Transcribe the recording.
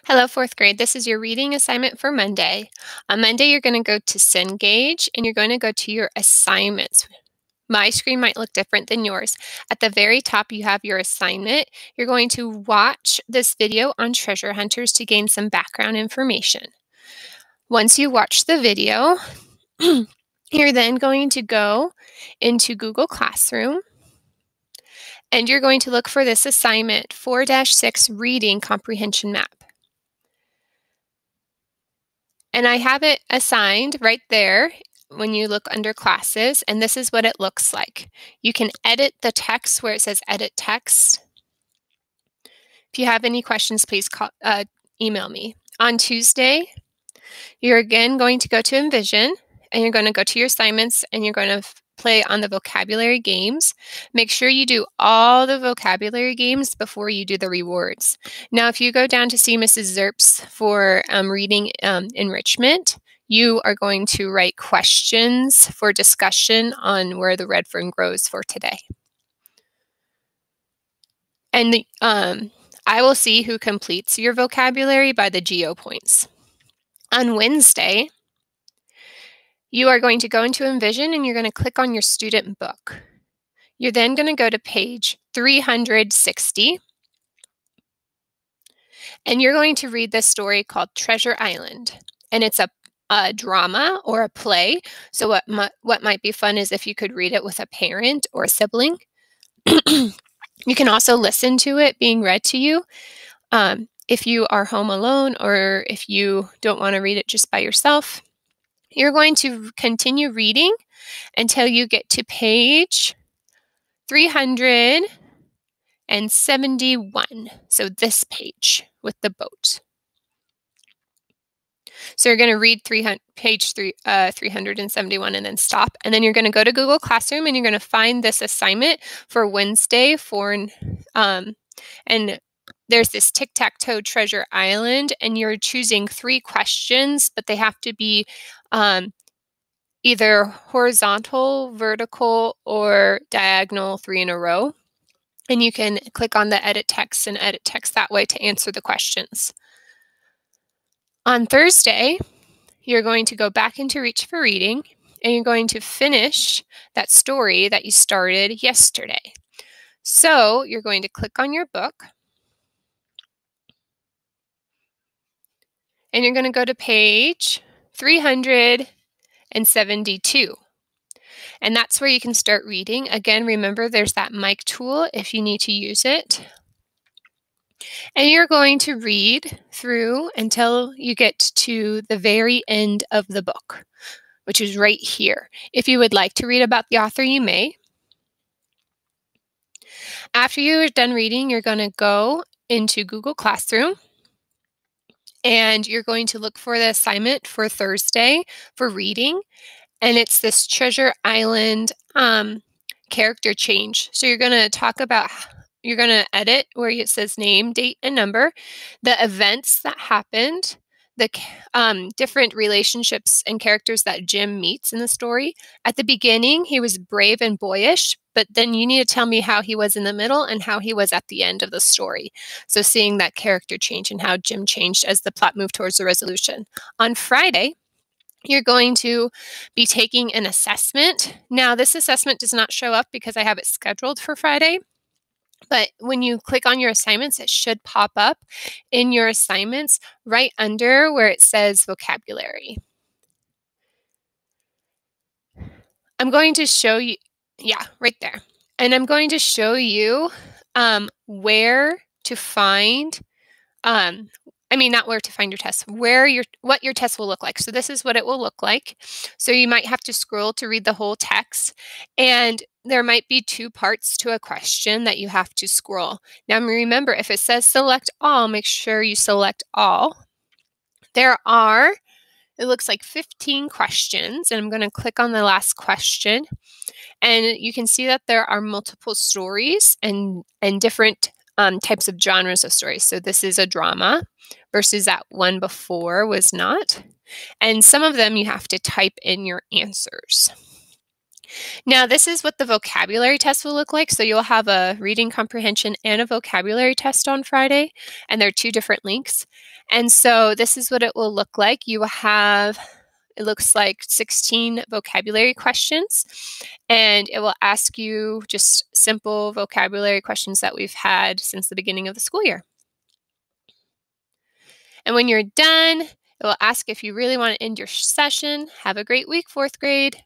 Hello, fourth grade. This is your reading assignment for Monday. On Monday, you're going to go to Cengage and you're going to go to your assignments. My screen might look different than yours. At the very top, you have your assignment. You're going to watch this video on treasure hunters to gain some background information. Once you watch the video, you're then going to go into Google Classroom and you're going to look for this assignment 4-6 Reading Comprehension Map. And I have it assigned right there when you look under classes, and this is what it looks like. You can edit the text where it says edit text. If you have any questions, please email me. On Tuesday, you're again going to go to Envision, and you're going to go to your assignments, and you're going to play on the vocabulary games. Make sure you do all the vocabulary games before you do the rewards. Now, if you go down to see Mrs. Zerps for reading enrichment, you are going to write questions for discussion on where the red fern grows for today. And I will see who completes your vocabulary by the geo points. On Wednesday, you are going to go into Envision and you're going to click on your student book. You're then going to go to page 360 and you're going to read this story called Treasure Island. And it's a drama or a play. So what might be fun is if you could read it with a parent or a sibling. You can also listen to it being read to you if you are home alone or if you don't want to read it just by yourself. You're going to continue reading until you get to page 371. So this page with the boat. So you're going to read page 371 and then stop. And then you're going to go to Google Classroom and you're going to find this assignment for Wednesday and there's this tic-tac-toe Treasure Island, and you're choosing 3 questions, but they have to be either horizontal, vertical, or diagonal 3 in a row. And you can click on the edit text and edit text that way to answer the questions. On Thursday, you're going to go back into Reach for Reading, and you're going to finish that story that you started yesterday. So you're going to click on your book, and you're going to go to page 372. And that's where you can start reading. Again, remember there's that mic tool if you need to use it. And you're going to read through until you get to the very end of the book, which is right here. If you would like to read about the author, you may. After you're done reading, you're going to go into Google Classroom and you're going to look for the assignment for Thursday for reading. And it's this Treasure Island character change. So you're going to talk about, you're going to edit where it says name, date, and number, the events that happened, the different relationships and characters that Jim meets in the story. At the beginning, he was brave and boyish, but then you need to tell me how he was in the middle and how he was at the end of the story. So seeing that character change and how Jim changed as the plot moved towards the resolution. On Friday, you're going to be taking an assessment. Now, this assessment does not show up because I have it scheduled for Friday. But when you click on your assignments, it should pop up in your assignments right under where it says vocabulary. I'm going to show you, right there. And I'm going to show you where to find, not where to find your test, what your test will look like. So this is what it will look like. So you might have to scroll to read the whole text, and there might be 2 parts to a question that you have to scroll. Now remember, if it says select all, make sure you select all. There are, it looks like 15 questions, and I'm going to click on the last question. And you can see that there are multiple stories and different types of genres of stories. So this is a drama versus that one before was not. And some of them you have to type in your answers. Now, this is what the vocabulary test will look like. So you'll have a reading comprehension and a vocabulary test on Friday, and they're two different links. And so this is what it will look like. You will have, it looks like 16 vocabulary questions, and it will ask you just simple vocabulary questions that we've had since the beginning of the school year. And when you're done, it will ask if you really want to end your session. Have a great week, fourth grade.